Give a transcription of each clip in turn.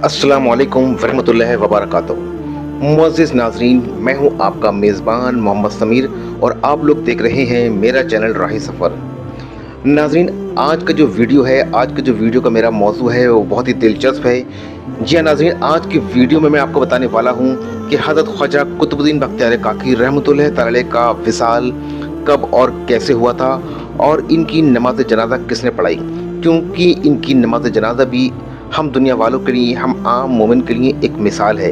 अस्सलाम वालेकुम वरहमतुल्लाहि वबरकातुहू। मुअज़्ज़िज़ नाज़रीन, मैं हूं आपका मेज़बान मोहम्मद समीर और आप लोग देख रहे हैं मेरा चैनल राह सफ़र। नाज़रीन, आज का जो वीडियो का मेरा मौजू है वो बहुत ही दिलचस्प है। जी हाँ नाज़रीन, आज की वीडियो में मैं आपको बताने वाला हूँ कि हज़रत ख्वाजा कुतुबुद्दीन बख्तियार काकी रहमतुल्लाहि तआला अलैह का विसाल कब और कैसे हुआ था और इनकी नमाज जनाजा किसने पढ़ाई, क्योंकि इनकी नमाज जनाजा भी हम दुनिया वालों के लिए, हम आम मोमिन के लिए एक मिसाल है।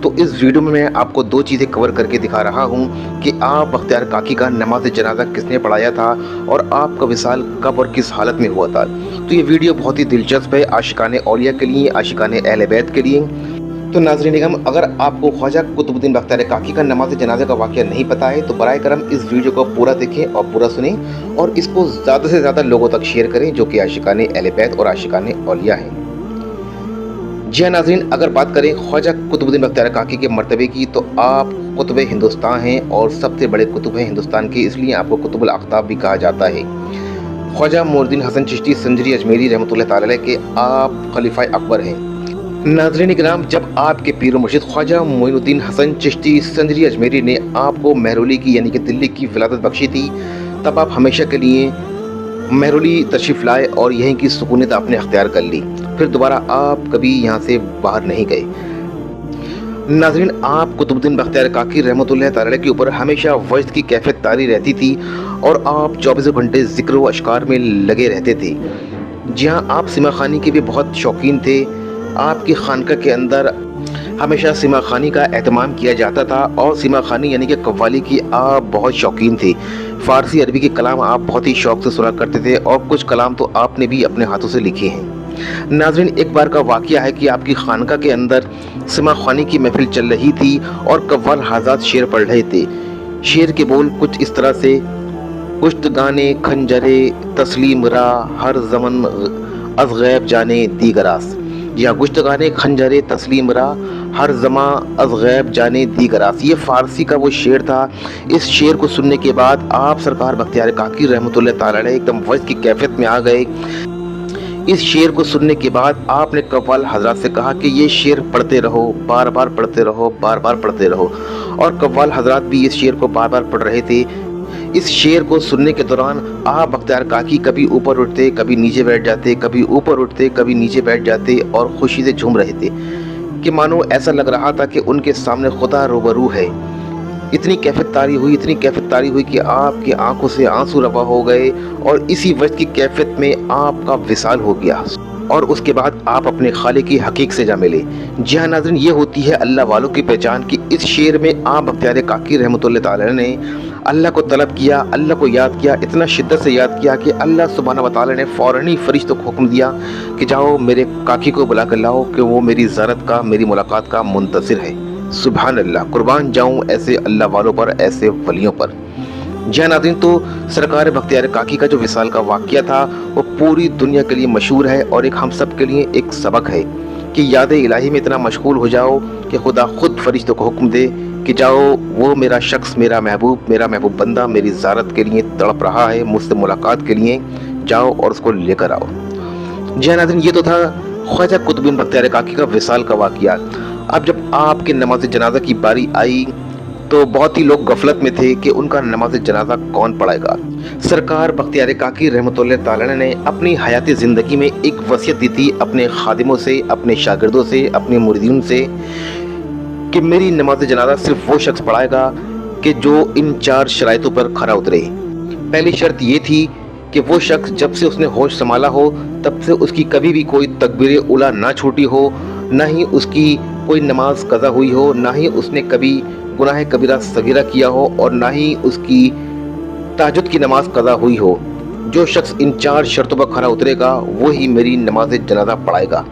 तो इस वीडियो में मैं आपको दो चीज़ें कवर करके दिखा रहा हूँ कि आप बख्तियार काकी का नमाज जनाजा किसने पढ़ाया था और आपका विसाल कब और किस हालत में हुआ था। तो ये वीडियो बहुत ही दिलचस्प है आशिकाने औलिया के लिए, आशिकाने अहले बैत के लिए। तो नाज़रीन निगम, अगर आपको ख्वाजा कुतुबुद्दीन बख्तियार काकी का नमाज जनाजा का वाक़या नहीं पता है तो बराए करम इस वीडियो को पूरा देखें और पूरा सुनें और इसको ज़्यादा से ज़्यादा लोगों तक शेयर करें जो कि आशिकाने अहले बैत और आशिकाने औलिया हैं। जी हाँ नाज़रीन, अगर बात करें ख्वाजा कुतुबुद्दीन बख्तियार काकी के मर्तबे की तो आप कुतुब हिंदुस्तान हैं और सबसे बड़े कुतुब हैं हिंदुस्तान के, इसलिए आपको कुतुबुल अख्ताब भी कहा जाता है। ख्वाजा मोइनुद्दीन हसन चिश्ती संजरी अजमेरी रहमतुल्लाह ताला अलैह के आप खलीफा अकबर हैं। नाज़रीन इकराम, जब आपके पीर मुर्शिद ख्वाजा मोइनुद्दीन हसन चिश्ती संजरी अजमेरी ने आपको महरौली की यानी कि दिल्ली की विलादत बख्शी थी, तब आप हमेशा के लिए महरौली तशरीफ़ लाए और यहीं की सुकूनियत आपने अख्तियार कर ली। फिर दोबारा आप कभी यहाँ से बाहर नहीं गए। नाज़रीन, आप कुतुबुद्दीन बख्तियार काकी रहमतुल्लाह ताला अलैह के ऊपर हमेशा वजद की कैफियत तारी रहती थी और आप 24 घंटे ज़िक्र व अश्कार में लगे रहते थे। जी हाँ, आप सिमा खानी के भी बहुत शौकीन थे। आपकी खानका के अंदर हमेशा सिमा खानी का एहतमाम किया जाता था और सिमा खानी यानी कि कव्वाली की आप बहुत शौकीन थे। फ़ारसी अरबी के कलाम आप बहुत ही शौक़ से सुना करते थे और कुछ कलाम तो आपने भी अपने हाथों से लिखे हैं। नाज़रीन, एक बार का वाक़या है कि आपकी खानका के अंदर सिमा खानी की महफिल चल रही थी और कव्वाल हज़रात शेर पढ़ रहे थे। शेर के बोल कुछ इस तरह से: कुश्त गाने खंजरे तस्लीम रा हर ज़मन अज़ गैब जाने दीगरास। या गुश्त गाने खंजरे तस्लीम रा हर ज़मा अज़ गैब जाने दीगरास, ये फ़ारसी का वो शेर था। इस शेर को सुनने के बाद आप सरकार बख्तियार काकी रहमतुल्लाह ताला अलैह एकदम वजद की कैफियत में आ गए। इस शेर को सुनने के बाद आपने कव्वाल हज़रात से कहा कि ये शेर पढ़ते रहो, बार बार पढ़ते रहो, बार बार पढ़ते रहो। और कव्वाल हज़रात भी इस शेर को बार बार पढ़ रहे थे। इस शेर को सुनने के दौरान आप बख्तियार काकी कभी ऊपर उठते, कभी नीचे बैठ जाते, कभी ऊपर उठते, कभी नीचे बैठ जाते और खुशी से झूम रहे थे कि मानो ऐसा लग रहा था कि उनके सामने खुदा रूबरू है। इतनी कैफियत तारी हुई कि आपकी आंखों से आंसू रवा हो गए और इसी वक्त की कैफियत में आपका विसाल हो गया और उसके बाद आप अपने खालिक की हकीक से जा मिले। जी हाँ नाज़रीन, ये होती है अल्लाह वालों की पहचान कि इस शेर में आप बख्तियार काकी रहमतुल्लाह ताला अलैह ने अल्लाह को तलब किया, अल्लाह को याद किया, इतना शिद्दत से याद किया कि अल्लाह सुब्हानहू व तआला ने फ़ौरन ही फरिश्तों को हुक्म दिया कि जाओ मेरे काकी को बुला कर लाओ कि वो मेरी ज़ियारत का, मेरी मुलाकात का मुंतज़िर है। सुभान अल्लाह, कुर्बान जाऊँ ऐसे अल्लाह वालों पर, ऐसे वलियों पर। जी हाँ नाज़रीन, तो सरकार बख्तियार काकी का जो विसाल का वाक़या था वो पूरी दुनिया के लिए मशहूर है और एक हम सब के लिए एक सबक है कि याद इलाही में इतना मशगूल हो जाओ कि खुदा खुद फरिश्तों को हुक्म दे कि जाओ वो मेरा शख्स, मेरा महबूब बंदा मेरी ज़ियारत के लिए तड़प रहा है, मुझसे मुलाकात के लिए जाओ और उसको लेकर आओ। जी हाँ नाज़रीन, ये तो था ख्वाजा कुतुबुद्दीन बख्तियार काकी का विसाल का वाक़या। अब जब आपके नमाज जनाजा की बारी आई तो बहुत ही लोग गफलत में थे कि उनका नमाज जनाजा कौन पढ़ाएगा। सरकार बख्तियार काकी रहमतुल्लाह ताला अलैह ने अपनी हयाती ज़िंदगी में एक वसीयत दी थी अपने खादिमों से, अपने शागिर्दों से, अपने मुरीदीन से कि मेरी नमाज जनाजा सिर्फ वो शख्स पढ़ाएगा कि जो इन 4 शराइतों पर खरा उतरे। पहली शर्त ये थी कि वो शख्स जब से उसने होश संभाला हो तब से उसकी कभी भी कोई तकबीर उला ना छूटी हो, ना ही उसकी कोई नमाज कज़ा हुई हो, ना ही उसने कभी गुनाह कबीरा सगीरा किया हो और ना ही उसकी तहज्जुद की नमाज कज़ा हुई हो। जो शख्स इन 4 शर्तों पर खरा उतरेगा वही मेरी नमाज जनाजा पढ़ाएगा।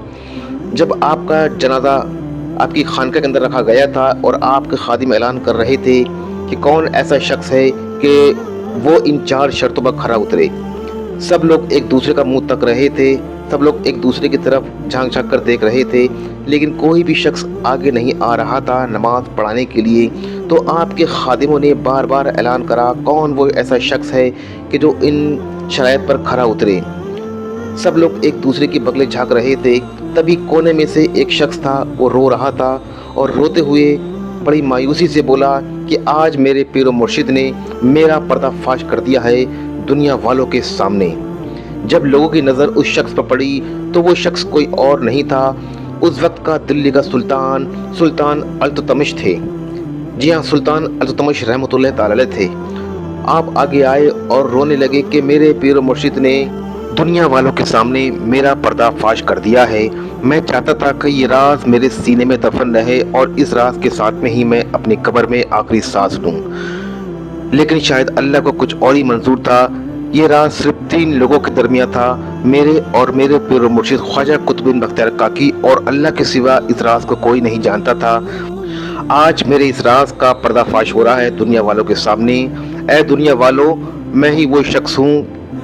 जब आपका जनाजा आपकी खानका के अंदर रखा गया था और आपके खादिम ऐलान कर रहे थे कि कौन ऐसा शख्स है कि वो इन 4 शर्तों पर खरा उतरे, सब लोग एक दूसरे का मुंह तक रहे थे, सब लोग एक दूसरे की तरफ झांक झांक कर देख रहे थे, लेकिन कोई भी शख्स आगे नहीं आ रहा था नमाज पढ़ाने के लिए। तो आपके खादिमों ने बार बार ऐलान करा कौन वो ऐसा शख्स है कि जो इन शराइत पर खरा उतरे। सब लोग एक दूसरे की बगले झांक रहे थे तभी कोने में से एक शख्स था, वो रो रहा था और रोते हुए बड़ी मायूसी से बोला कि आज मेरे पीर मुर्शिद ने मेरा पर्दाफाश कर दिया है दुनिया वालों के सामने। जब लोगों की नज़र उस शख्स पर पड़ी तो वो शख्स कोई और नहीं था, उस वक्त का दिल्ली का सुल्तान अल्तुतमिश थे। जी हाँ, सुल्तान अल्तुतमिश रहमतुल्लाह तआला अलैह थे। आप आगे आए और रोने लगे कि मेरे पीर मुर्शिद ने दुनिया वालों के सामने मेरा पर्दाफाश कर दिया है। मैं चाहता था कि ये राज मेरे सीने में दफन रहे और इस राज के साथ में ही मैं अपनी कब्र में आखिरी सांस लूं, लेकिन शायद अल्लाह को कुछ और ही मंजूर था। ये राज सिर्फ 3 लोगों के दरमियान था, मेरे और मेरे पीर मुर्शिद ख्वाजा कुतुबुद्दीन बख्तियार काकी, और अल्लाह के सिवा इस राज को कोई नहीं जानता था। आज मेरे इस राज का पर्दाफाश हो रहा है दुनिया वालों के सामने। ऐ दुनिया वालों, मैं ही वो शख्स हूँ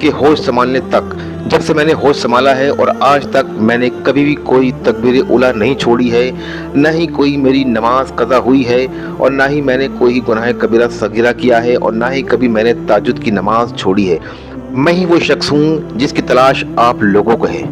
कि होश संभालने तक, जब से मैंने होश संभाला है और आज तक मैंने कभी भी कोई तकबीर उला नहीं छोड़ी है, न ही कोई मेरी नमाज कज़ा हुई है, और ना ही मैंने कोई गुनाह कबीरा सगीरा किया है, और ना ही कभी मैंने ताजुद की नमाज छोड़ी है। मैं ही वो शख्स हूँ जिसकी तलाश आप लोगों को है।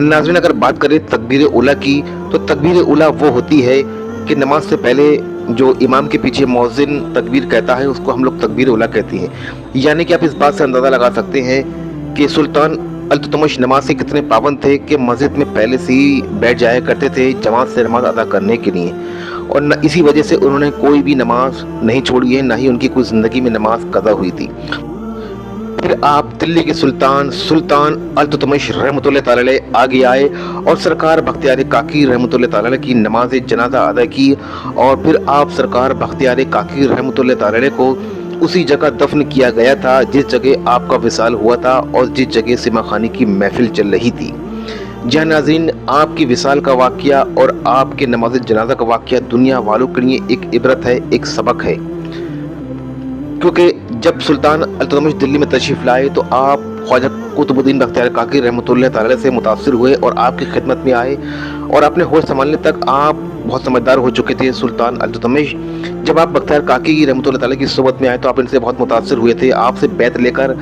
नाज़रीन, अगर बात करें तकबीर उला की, तो तकबीर उला वो होती है कि नमाज से पहले जो इमाम के पीछे मौज़िन तकबीर कहता है उसको हम लोग तकबीर उला कहते हैं। यानी कि आप इस बात से अंदाज़ा लगा सकते हैं कि सुल्तान अल्तुतमिश नमाज से कितने पाबंद थे कि मस्जिद में पहले से ही बैठ जाया करते थे जमात से नमाज अदा करने के लिए, और न इसी वजह से उन्होंने कोई भी नमाज नहीं छोड़ी है, ना ही उनकी कोई ज़िंदगी में नमाज कज़ा हुई थी। फिर आप दिल्ली के सुल्तान अल्तुतमिश रहमतुल्लाह तआला अलैह आगे आए और सरकार बख्तियार काकी रहमतुल्लाह तआला अलैह की नमाज जनाजा अदा की, और फिर आप सरकार बख्तियार काकी रहमतुल्लाह तआला अलैह को उसी जगह दफन किया गया था जिस जगह आपका विसाल हुआ था और जिस जगह सिमा खानी की महफिल चल रही थी। जी नाज़रीन, आपकी विसाल का वाक़या और आपके नमाज जनाजा का वाक़या दुनिया वालों के लिए एक इबरत है, एक सबक है, क्योंकि जब सुल्तान अल्तुतमिश दिल्ली में तशरीफ़ लाए तो आप ख्वाजा कुतुबुद्दीन बख्तियार काकी रहमतुल्लाह तआला से मुतासिर हुए और आपकी खिदमत में आए, और अपने होश संभालने तक आप बहुत समझदार हो चुके थे। सुल्तान अल्तुतमिश जब आप बख्तियार काकी रहमतुल्लाह तआला की सोबत में आए तो आप इनसे बहुत मुतासिर हुए थे। आपसे बैत लेकर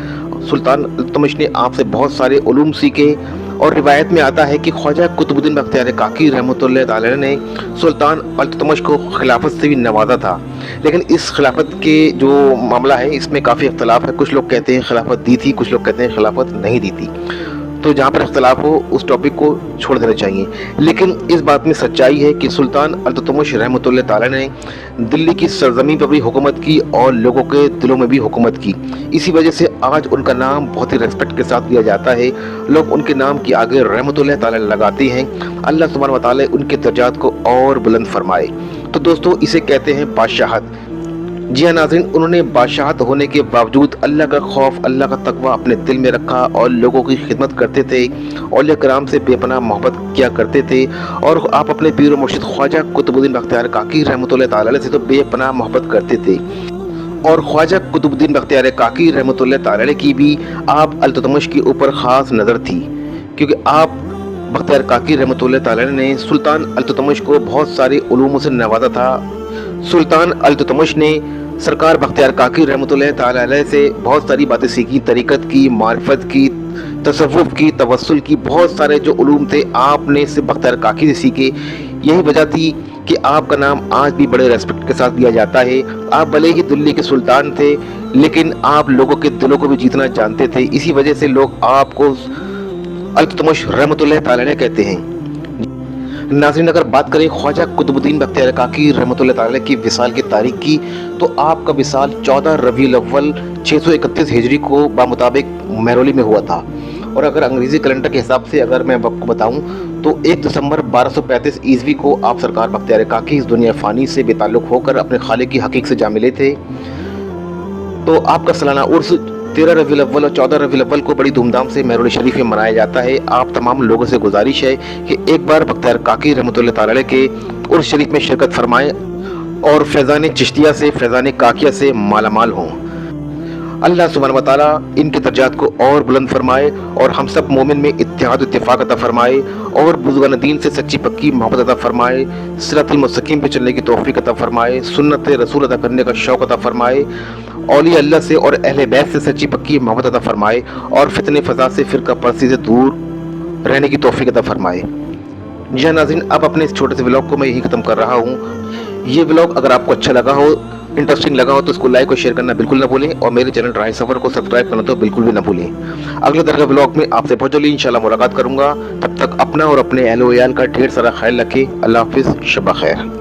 सुल्तान अल्तुतमिश ने आपसे बहुत सारे उलूम सीखे, और रिवायत में आता है कि ख्वाजा कुतुबुद्दीन बख्तियार काकी रहमतुल्लाह तआला ने सुल्तान अल्तुतमिश को खिलाफत से भी नवाजा था। लेकिन इस खिलाफत के जो मामला है इसमें काफ़ी इख्तलाफ है, कुछ लोग कहते हैं खिलाफत दी थी, कुछ लोग कहते हैं खिलाफत नहीं दी थी। तो जहाँ पर इख्तलाफ हो उस टॉपिक को छोड़ देना चाहिए, लेकिन इस बात में सच्चाई है कि सुल्तान अल्तुतमिश रहमतुल्लाह तआला ने दिल्ली की सरजमीन पर भी हुकूमत की और लोगों के दिलों में भी हुकूमत की। इसी वजह से आज उनका नाम बहुत ही रेस्पेक्ट के साथ लिया जाता है, लोग उनके नाम के आगे रहमतुल्लाह तआला लगाते हैं। अल्लाह सुब्हानहू व तआला उनके दर्जात को और बुलंद फरमाए। तो दोस्तों, इसे कहते हैं बादशाहत। जी हाँ नाज़रीन, उन्होंने बादशाहत होने के बावजूद अल्लाह का खौफ, अल्लाह का तकवा अपने दिल में रखा और लोगों की खिदमत करते थे, औलिया कराम से बेपनाह मोहब्बत किया करते थे, और आप अपने पीर मुर्शिद ख्वाजा कुतुबुद्दीन बख्तियार काकी रहमतुल्लाह तआला अलैह से तो बेपनाह मोहब्बत करते थे, और ख्वाजा कुतुबुद्दीन बख्तियार काकी रहमतुल्लाह तआला अलैह की भी आप अल्तुतमिश के ऊपर ख़ास नज़र थी, क्योंकि आप बख्तियार काकी रहमतुल्लाह तआला अलैह ने सुल्तान अल्तुतमिश को बहुत सारे उलूमों से नवाजा था। सुल्तान अल्तुतमिश ने सरकार बख्तियार काकी रहमतुल्लाह तआला अलैह से बहुत सारी बातें सीखी, तरीक़त की, मारिफत की, तसव्वुफ़ की, तवस्सुल की, बहुत सारे जो उलूम थे आपने से बख्तियार काकी से सीखे। यही वजह थी कि आपका नाम आज भी बड़े रेस्पेक्ट के साथ लिया जाता है। आप भले ही दिल्ली के सुल्तान थे, लेकिन आप लोगों के दिलों को भी जीतना जानते थे, इसी वजह से लोग आपको अल्तुतमिश रहमतुल्लाह तआला अलैह कहते हैं। नाज़रीन, अगर बात करें ख्वाजा कुतुबुद्दीन बख्तियार काकी रहमतुल्लाह तआला की विसाल की तारीख की, तो आपका विसाल 14 रबीउल अव्वल 631 हिजरी को बामुताबिक महरौली में हुआ था, और अगर अंग्रेज़ी कैलेंडर के हिसाब से अगर मैं आपको बताऊं तो 1 दिसंबर 1235 ईस्वी को आप सरकार बख्तियार काकी इस दुनिया फ़ानी से बेताल्लुक़ होकर अपने खालिक की हकीक से जा मिले थे। तो आपका सालाना उर्स 13 रबीउल अव्वल और 14 रबीउल अव्वल को बड़ी धूमधाम से महरौल शरीफ में मनाया जाता है। आप तमाम लोगों से गुजारिश है कि एक बार बख्तियार काकी रहमतुल्लाह तआला अलैह के उर्स शरीफ में शिरकत फरमाएं और फैज़ान चिश्तिया से, फैज़ान काकिया से मालामाल हों। अल्लाह सुब्हानहू व तआला इनके दर्जात को और बुलंद फरमाए और हम सब मोमिन में इत्तेहाद इत्तिफाक अता फरमाए और बुज़ुर्गान दीन से सच्ची पक्की मोहब्बत अता फरमाए, सिरातुल मुस्तकीम पे चलने की तौफीक अता फरमाए, सुन्नत रसूल अदा करने का शौक़ अता फरमाए, औलिया अल्लाह से और अहले बैत से सच्ची पक्की मोहब्बत अता फरमाए और फितने फ़साद से, फ़िरका परस्ती से दूर रहने की तौफीक अता फरमाए। جی हाँ नाज़रीन, अब अपने इस छोटे से व्लॉग को मैं यही ख़त्म कर रहा हूँ। ये व्लॉग अगर आपको अच्छा लगा हो, इंटरेस्टिंग लगा हो तो इसको लाइक और शेयर करना बिल्कुल ना भूलें और मेरे चैनल राही सफ़र को सब्सक्राइब करना तो बिल्कुल भी ना भूलें। अगले तरह के व्लॉग में आपसे बहुत जल्दी इंशाल्लाह मुलाकात करूँगा। तब तक अपना और अपने अहल व इयाल का ढेर सारा ख्याल रखें। अल्लाह हाफ़िज़, शब ख़ैर।